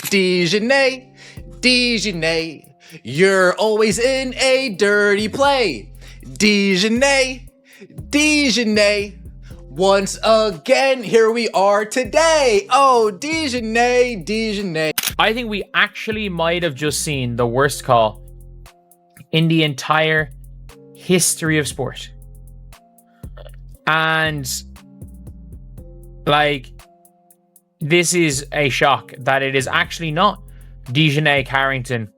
DiJonai, DiJonai, you're always in a dirty play. DiJonai, DiJonai, once again, here we are today. Oh, DiJonai, DiJonai. I think we actually might have just seen the worst call in the entire history of sport. And, like, this is a shock that it is actually not DiJonai Carrington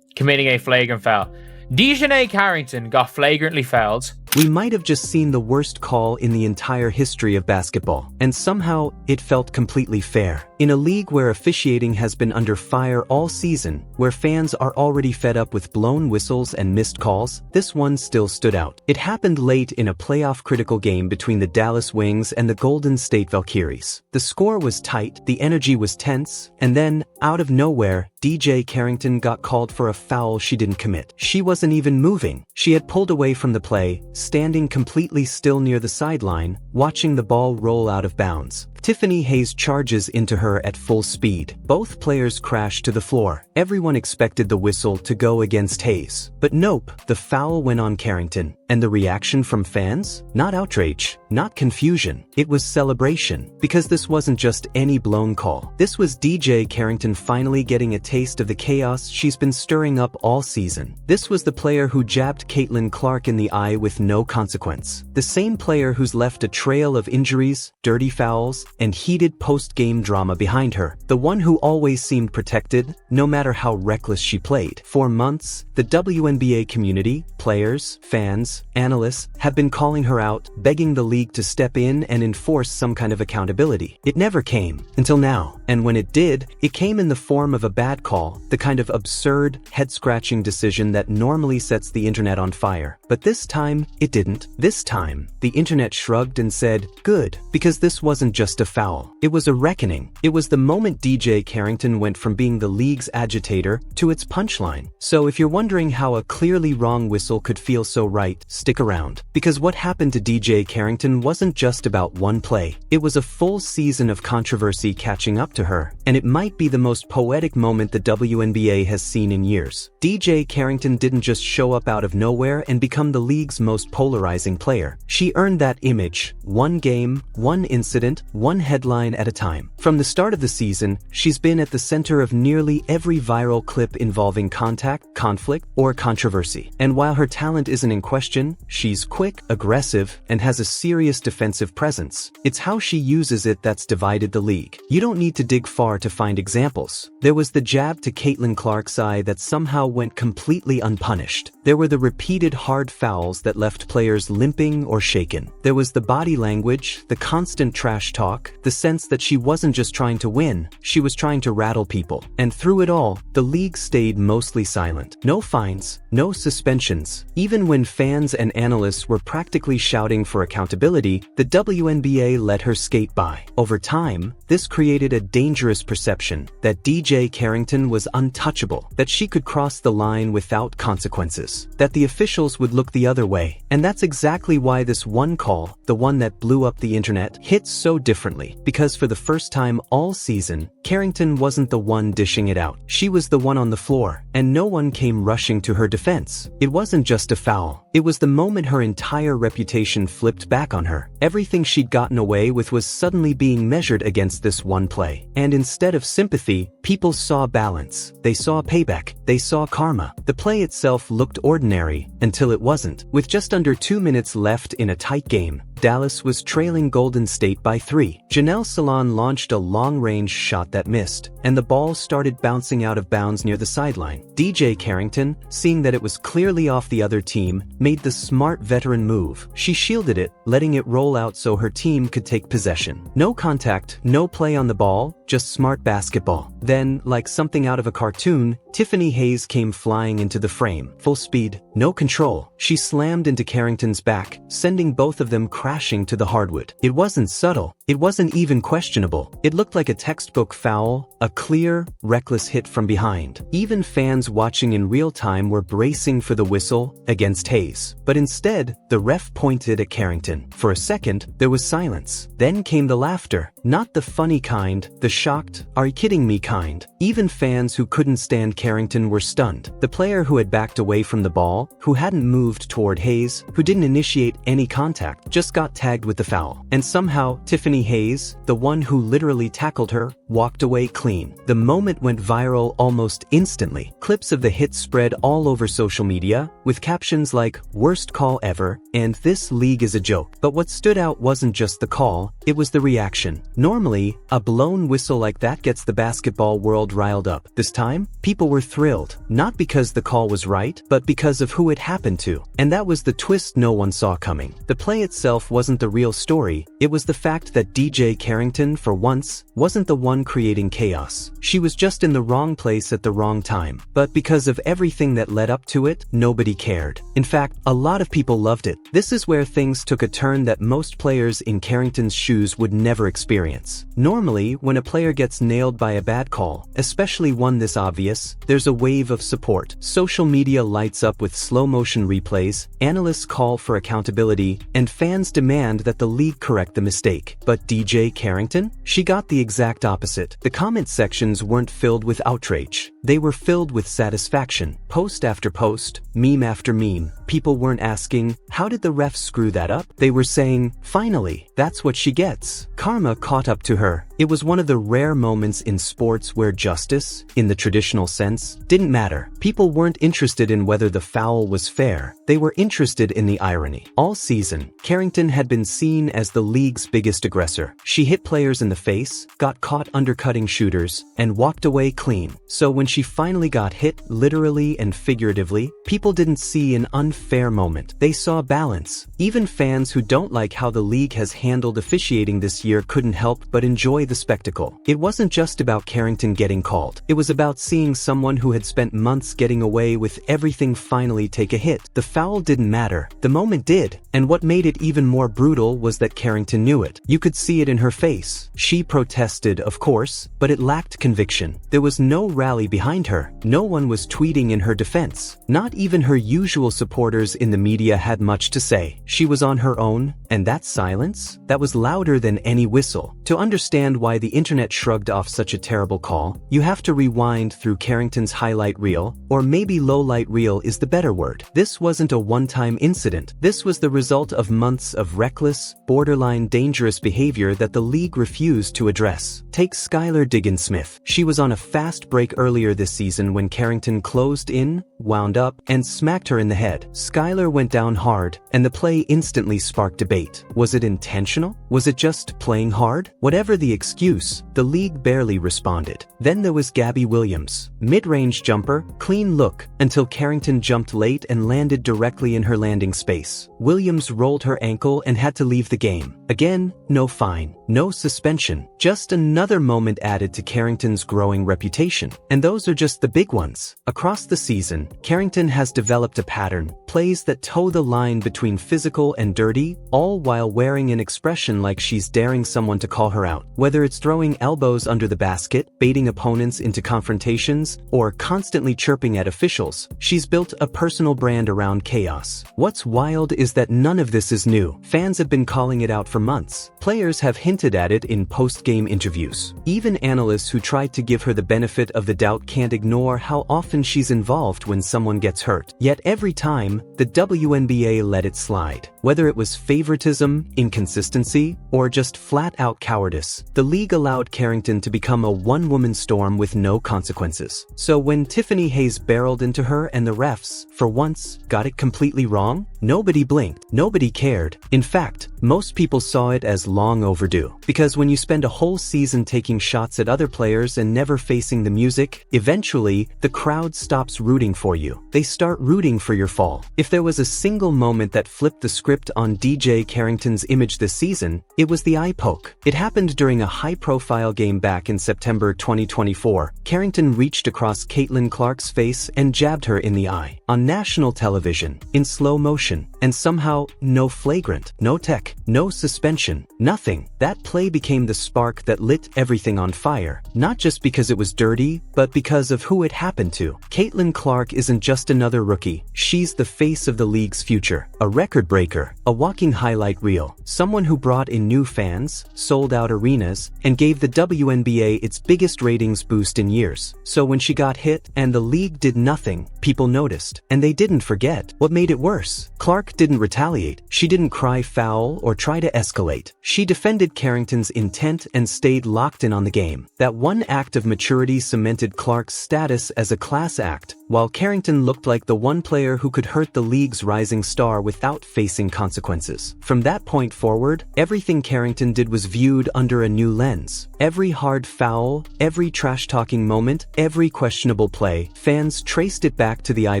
committing a flagrant foul. DiJonai Carrington got flagrantly fouled. We might have just seen the worst call in the entire history of basketball, and somehow it felt completely fair. In a league where officiating has been under fire all season, where fans are already fed up with blown whistles and missed calls, this one still stood out. It happened late in a playoff-critical game between the Dallas Wings and the Golden State Valkyries. The score was tight, the energy was tense, and then, out of nowhere, DiJonai Carrington got called for a foul she didn't commit. She wasn't even moving. She had pulled away from the play, standing completely still near the sideline, watching the ball roll out of bounds. Tiffany Hayes charges into her at full speed. Both players crash to the floor. Everyone expected the whistle to go against Hayes. But nope, the foul went on Carrington. And the reaction from fans? Not outrage, not confusion. It was celebration. Because this wasn't just any blown call. This was DiJonai Carrington finally getting a taste of the chaos she's been stirring up all season. This was the player who jabbed Caitlin Clark in the eye with no consequence. The same player who's left a trail of injuries, dirty fouls, and heated post-game drama behind her. The one who always seemed protected, no matter how reckless she played. For months, the WNBA community, players, fans, analysts, have been calling her out, begging the league to step in and enforce some kind of accountability. It never came, until now. And when it did, it came in the form of a bad call, the kind of absurd, head-scratching decision that normally sets the internet on fire. But this time, it didn't. This time, the internet shrugged and said, good, because this wasn't just a foul. It was a reckoning. It was the moment DiJonai Carrington went from being the league's agitator to its punchline. So if you're wondering how a clearly wrong whistle could feel so right, stick around. Because what happened to DiJonai Carrington wasn't just about one play. It was a full season of controversy catching up to her, and it might be the most poetic moment the WNBA has seen in years. DiJonai Carrington didn't just show up out of nowhere and become the league's most polarizing player. She earned that image, one game, one incident, one headline at a time. From the start of the season, she's been at the center of nearly every viral clip involving contact, conflict, or controversy. And while her talent isn't in question, she's quick, aggressive, and has a serious defensive presence. It's how she uses it that's divided the league. You don't need to dig far to find examples. There was the jab to Caitlin Clark's eye that somehow went completely unpunished. There were the repeated hard fouls that left players limping or shaken. There was the body language, the constant trash talk, the sense that she wasn't just trying to win, she was trying to rattle people. And through it all, the league stayed mostly silent. No fines, no suspensions. Even when fans and analysts were practically shouting for accountability, the WNBA let her skate by. Over time, this created a dangerous perception that DiJonai Carrington was untouchable, that she could cross the line without consequences, that the officials would look the other way. And that's exactly why this one call, the one that blew up the internet, hits so differently. Because for the first time all season, Carrington wasn't the one dishing it out. She was the one on the floor, and no one came rushing to her defense. It wasn't just a foul. It was the moment her entire reputation flipped back on her. Everything she'd gotten away with was suddenly being measured against this one play. And instead of sympathy, people saw balance. They saw payback. They saw karma. The play itself looked ordinary until it wasn't. With just under 2 minutes left in a tight game, Dallas was trailing Golden State by 3. Janelle Salon launched a long-range shot that missed, and the ball started bouncing out of bounds near the sideline. DiJonai Carrington, seeing that it was clearly off the other team, made the smart veteran move. She shielded it, letting it roll out so her team could take possession. No contact, no play on the ball, just smart basketball. Then, like something out of a cartoon, Tiffany Hayes came flying into the frame. Full speed, no control. She slammed into Carrington's back, sending both of them crashing crashing to the hardwood. It wasn't subtle. It wasn't even questionable. It looked like a textbook foul, a clear, reckless hit from behind. Even fans watching in real time were bracing for the whistle against Hayes. But instead, the ref pointed at Carrington. For a second, there was silence. Then came the laughter. Not the funny kind, the shocked, "Are you kidding me" kind. Even fans who couldn't stand Carrington were stunned. The player who had backed away from the ball, who hadn't moved toward Hayes, who didn't initiate any contact, just got tagged with the foul. And somehow, Tiffany Hayes, the one who literally tackled her, walked away clean. The moment went viral almost instantly. Clips of the hit spread all over social media, with captions like, "Worst call ever," and "This league is a joke." But what stood out wasn't just the call, it was the reaction. Normally, a blown whistle like that gets the basketball world riled up. This time, people were thrilled, not because the call was right, but because of who it happened to. And that was the twist no one saw coming. The play itself wasn't the real story, it was the fact that DJ Carrington, for once, wasn't the one creating chaos. She was just in the wrong place at the wrong time. But because of everything that led up to it, nobody cared. In fact, a lot of people loved it. This is where things took a turn that most players in Carrington's shoes would never experience. Normally, when a player gets nailed by a bad call, especially one this obvious, there's a wave of support. Social media lights up with slow-motion replays, analysts call for accountability, and fans demand that the league correct the mistake. But DJ Carrington? She got the exact opposite. The comment sections weren't filled with outrage. They were filled with satisfaction. Post after post, meme after meme, people weren't asking, "How did the refs screw that up?" They were saying, "Finally, that's what she gets." Karma caught up to her. It was one of the rare moments in sports where justice, in the traditional sense, didn't matter. People weren't interested in whether the foul was fair. They were interested in the irony. All season, Carrington had been seen as the league's biggest aggressor. She hit players in the face, got caught undercutting shooters, and walked away clean. So when she finally got hit, literally and figuratively, people didn't see an unfair moment. They saw balance. Even fans who don't like how the league has handled officiating this year couldn't help but enjoy the spectacle. It wasn't just about Carrington getting called. It was about seeing someone who had spent months getting away with everything finally take a hit. The foul didn't matter. The moment did. And what made it even more brutal was that Carrington knew it. You could see it in her face. She protested, of course, but it lacked conviction. There was no rally behind her. No one was tweeting in her defense. Not even her usual supporters in the media had much to say. She was on her own, and that silence? That was louder than any whistle. To understand why the internet shrugged off such a terrible call, you have to rewind through Carrington's highlight reel, or maybe lowlight reel is the better word. This wasn't a one-time incident. This was the result of months of reckless, borderline dangerous behavior that the league refused to address. Take Skylar Diggins-Smith. She was on a fast break earlier this season when Carrington closed in, wound up, and smacked her in the head. Skylar went down hard, and the play instantly sparked debate. Was it intentional? Was it just playing hard? Whatever the excuse, the league barely responded. Then there was Gabby Williams. Mid-range jumper, clean look, until Carrington jumped late and landed directly in her landing space. Williams rolled her ankle and had to leave the game. Again, no fine, no suspension, just another moment added to Carrington's growing reputation. And those are just the big ones. Across the season, Carrington has developed a pattern, plays that toe the line between physical and dirty, all while wearing an expression like she's daring someone to call her out. Whether it's throwing elbows under the basket, baiting opponents into confrontations, or constantly chirping at officials, she's built a personal brand around chaos. What's wild is that none of this is new. Fans have been calling it out for months. Players have hinted at it in post-game interviews. Even analysts who tried to give her the benefit of the doubt can't ignore how often she's involved when someone gets hurt. Yet every time, the WNBA let it slide. Whether it was favoritism, inconsistency, or just flat-out cowardice, the league allowed Carrington to become a one-woman storm with no consequences. So when Tiffany Hayes barreled into her and the refs, for once, got it completely wrong, nobody blinked, nobody cared. In fact, most people saw it as long overdue. Because when you spend a whole season taking shots at other players and never facing the music, eventually, the crowd stops rooting for you. They start rooting for your fall. If there was a single moment that flipped the script on DJ Carrington's image this season, it was the eye poke. It happened during a high-profile game back in September 2024. Carrington reached across Caitlin Clark's face and jabbed her in the eye. On national television, in slow motion, and somehow no flagrant, no tech, no suspension, nothing. That play became the spark that lit everything on fire, not just because it was dirty, but because of who it happened to. Caitlin Clark isn't just another rookie, she's the face of the league's future, a record breaker, a walking highlight reel, someone who brought in new fans, sold out arenas, and gave the WNBA its biggest ratings boost in years. So when she got hit and the league did nothing, people noticed, and they didn't forget. What made it worse? Clark didn't retaliate, she didn't cry foul or try to escalate. She defended Carrington's intent and stayed locked in on the game. That one act of maturity cemented Clark's status as a class act, while Carrington looked like the one player who could hurt the league's rising star without facing consequences. From that point forward, everything Carrington did was viewed under a new lens. Every hard foul, every trash-talking moment, every questionable play, fans traced it back to the eye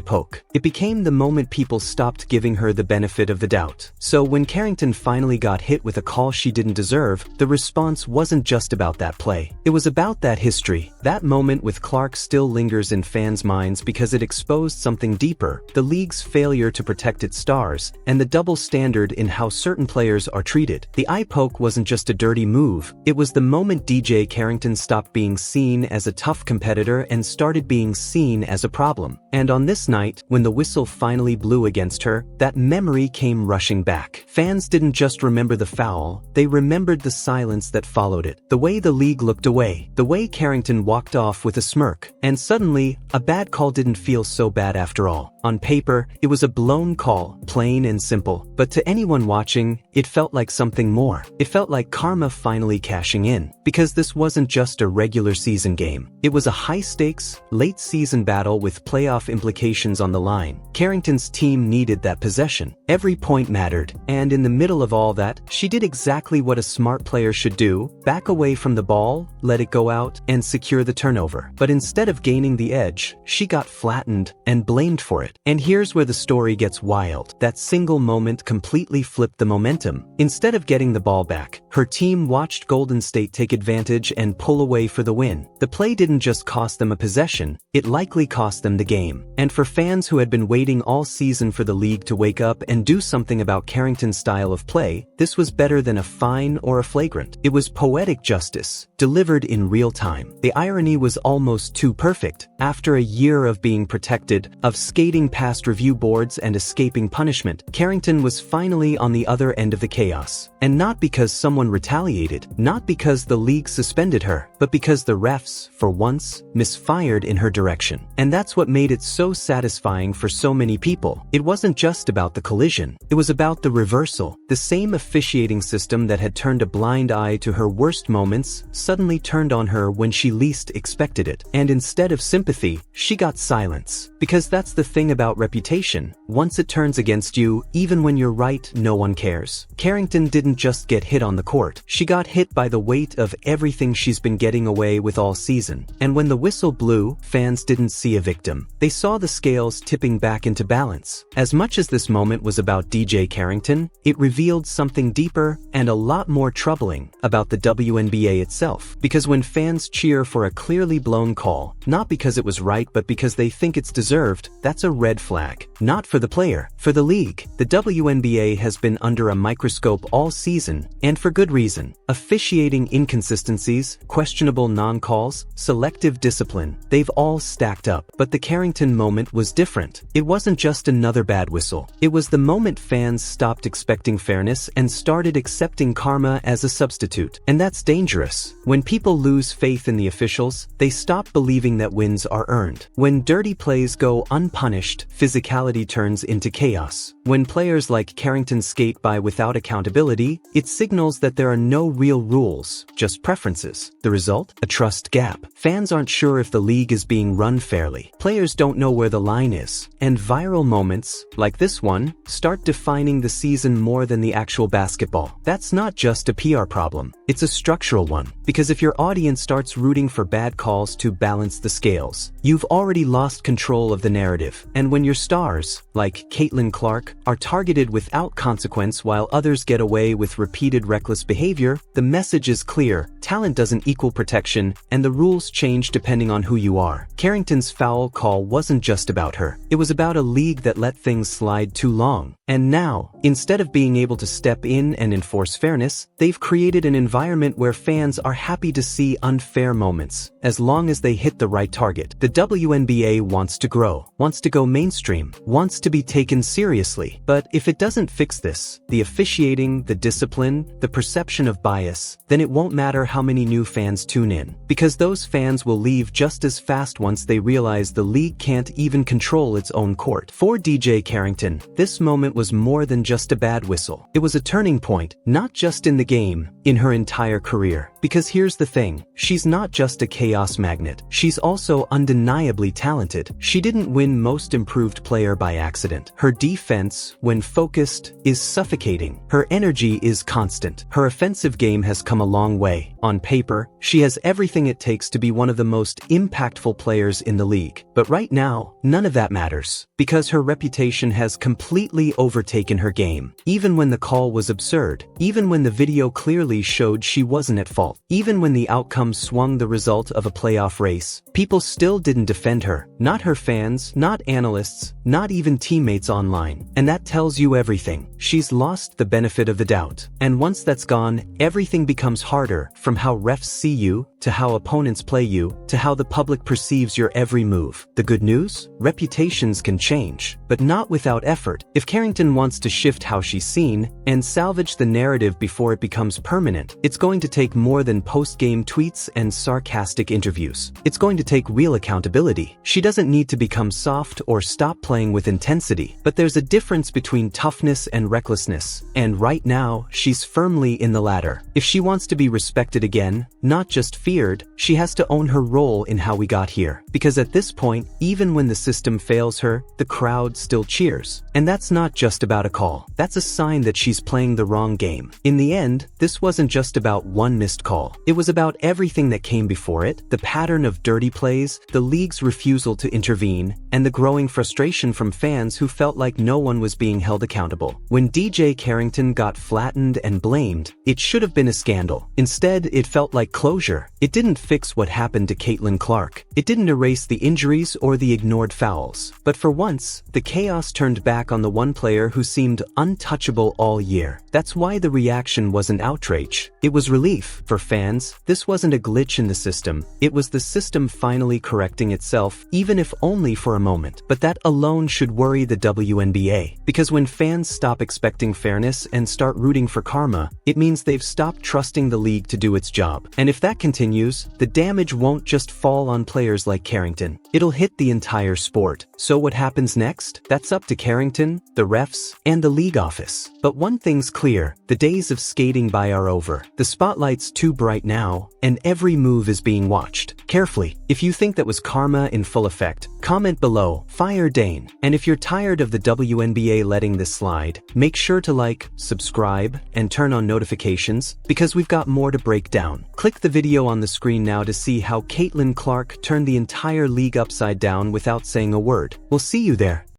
poke. It became the moment people stopped giving her the benefit of the doubt. So when Carrington finally got hit with a call she didn't deserve, the response wasn't just about that play. It was about that history. That moment with Clark still lingers in fans' minds because it exposed something deeper, the league's failure to protect its stars, and the double standard in how certain players are treated. The eye poke wasn't just a dirty move, it was the moment DiJonai Carrington stopped being seen as a tough competitor and started being seen as a problem. And on this night, when the whistle finally blew against her, that memory came rushing back. Fans didn't just remember the foul, they remembered the silence that followed it, the way the league looked away, the way Carrington walked off with a smirk, and suddenly, a bad call didn't feel so bad after all. On paper, it was a blown call, plain and simple, but to anyone watching, it felt like something more. It felt like karma finally cashing in, because this wasn't just a regular season game. It was a high-stakes, late-season battle with playoff implications on the line. Carrington's team needed that possession. Every point mattered, and in the middle of all that, she did exactly what a smart player should do: back away from the ball, let it go out, and secure the turnover. But instead of gaining the edge, she got flattened and blamed for it. And here's where the story gets wild. That single moment completely flipped the momentum. Instead of getting the ball back, her team watched Golden State take advantage and pull away for the win. The play didn't just cost them a possession, it likely cost them the game. And for fans who had been waiting all season for the league to wake up and do something about Carrington's style of play, this was better than a fine or a flagrant. It was poetic justice, delivered in real time. The irony was almost too perfect. After a year of being protected, of skating past review boards and escaping punishment, Carrington was finally on the other end of the chaos. And not because someone retaliated, not because the league suspended her, but because the refs, for once, misfired in her direction. And that's what made it so satisfying for so many people. It wasn't just about the collision, it was about the reversal. The same officiating system that had turned a blind eye to her worst moments suddenly turned on her when she least expected it. And instead of sympathy, she got silence. Because that's the thing about reputation. Once it turns against you, even when you're right, no one cares. Carrington didn't just get hit on the court. She got hit by the weight of everything she's been getting away with all season. And when the whistle blew, fans didn't see a victim. They saw the scales tipping back into balance. As much as this moment was about DiJonai Carrington, it revealed something deeper and a lot more troubling about the WNBA itself. Because when fans cheer for a clearly blown call, not because it was right but because they think it's deserved, that's a red flag. Not for the player, for the league. The WNBA has been under a microscope all season, and for good reason. Officiating inconsistencies, questionable non-calls, selective discipline, they've all stacked up. But the Carrington moment was different. It wasn't just another bad whistle. It was the moment fans stopped expecting fairness and started accepting karma as a substitute. And that's dangerous. When people lose faith in the officials, they stop believing that wins are earned. When dirty plays go unpunished, physicality turns into chaos. When players like Carrington skate by without accountability, it signals that there are no real rules, just preferences. The result? A trust gap. Fans aren't sure if the league is being run fairly. Players don't know where the line is. And viral moments, like this one, start defining the season more than the actual basketball. That's not just a PR problem. It's a structural one. Because if your audience starts rooting for bad calls to balance the scales, you've already lost control of the narrative. And when your stars, like Caitlin Clark, are targeted without consequence while others get away with repeated reckless behavior, the message is clear: talent doesn't equal protection, and the rules change depending on who you are. Carrington's foul call wasn't just about her. It was about a league that let things slide too long. And now, instead of being able to step in and enforce fairness, they've created an environment where fans are happy to see unfair moments, as long as they hit the right target. The WNBA wants to grow, wants to go mainstream, wants to be taken seriously. But if it doesn't fix this, the officiating, the discipline, the perception of bias, then it won't matter how many new fans tune in, because those fans will leave just as fast once they realize the league can't even control its own court. For DiJonai Carrington, this moment was more than just a bad whistle. It was a turning point, not just in the game, in her entire career. Because here's the thing, she's not just a chaos magnet, she's also undeniably talented. She didn't win Most Improved Player by accident. Her defense, when focused, is suffocating. Her energy is constant. Her offensive game has come a long way. On paper, she has everything it takes to be one of the most impactful players in the league. But right now, none of that matters, because her reputation has completely overtaken her game. Even when the call was absurd, even when the video clearly showed she wasn't at fault, even when the outcome swung the result of a playoff race, people still didn't defend her. Not her fans, not analysts, not even teammates online. And that tells you everything. She's lost the benefit of the doubt. And once that's gone, everything becomes harder, from how refs see you, to how opponents play you, to how the public perceives your every move. The good news? Reputations can change, but not without effort. If Carrington wants to shift how she's seen, and salvage the narrative before it becomes permanent, it's going to take more than post-game tweets and sarcastic interviews. It's going to take real accountability. She doesn't need to become soft or stop playing with intensity, but there's a difference between toughness and recklessness, and right now, she's firmly in the latter. If she wants to be respected again, not just feared, she has to own her role in how we got here. Because at this point, even when the system fails her, the crowd still cheers. And that's not just about a call. That's a sign that she's playing the wrong game. In the end, this wasn't just about one missed call. It was about everything that came before it, the pattern of dirty plays, the league's refusal to intervene, and the growing frustration from fans who felt like no one was being held accountable. When DiJonai Carrington got flattened and blamed, it should have been a scandal. Instead, it felt like closure. It didn't fix what happened to Caitlin Clark. It didn't erase the injuries or the ignored fouls. But for once, the chaos turned back on the one player who seemed untouchable all year. That's why the reaction wasn't outrage. It was relief. For fans, this wasn't a glitch in the system. It was the system finally correcting itself, even if only for a moment. But that alone should worry the WNBA. Because when fans stop expecting fairness and start rooting for karma, it means they've stopped trusting the league to do its job. And if that continues, the damage won't just fall on players like Carrington. It'll hit the entire sport. So what happens next? That's up to Carrington, the refs, and the league office. But one thing's clear, the days of skating by are over. The spotlight's too bright now, and every move is being watched carefully. If you think that was karma in full effect, comment below, fire Dane. And if you're tired of the WNBA letting this slide, make sure to like, subscribe, and turn on notifications, because we've got more to break down. Click the video on the screen now to see how Caitlin Clark turned the entire league upside down without saying a word. We'll see you there.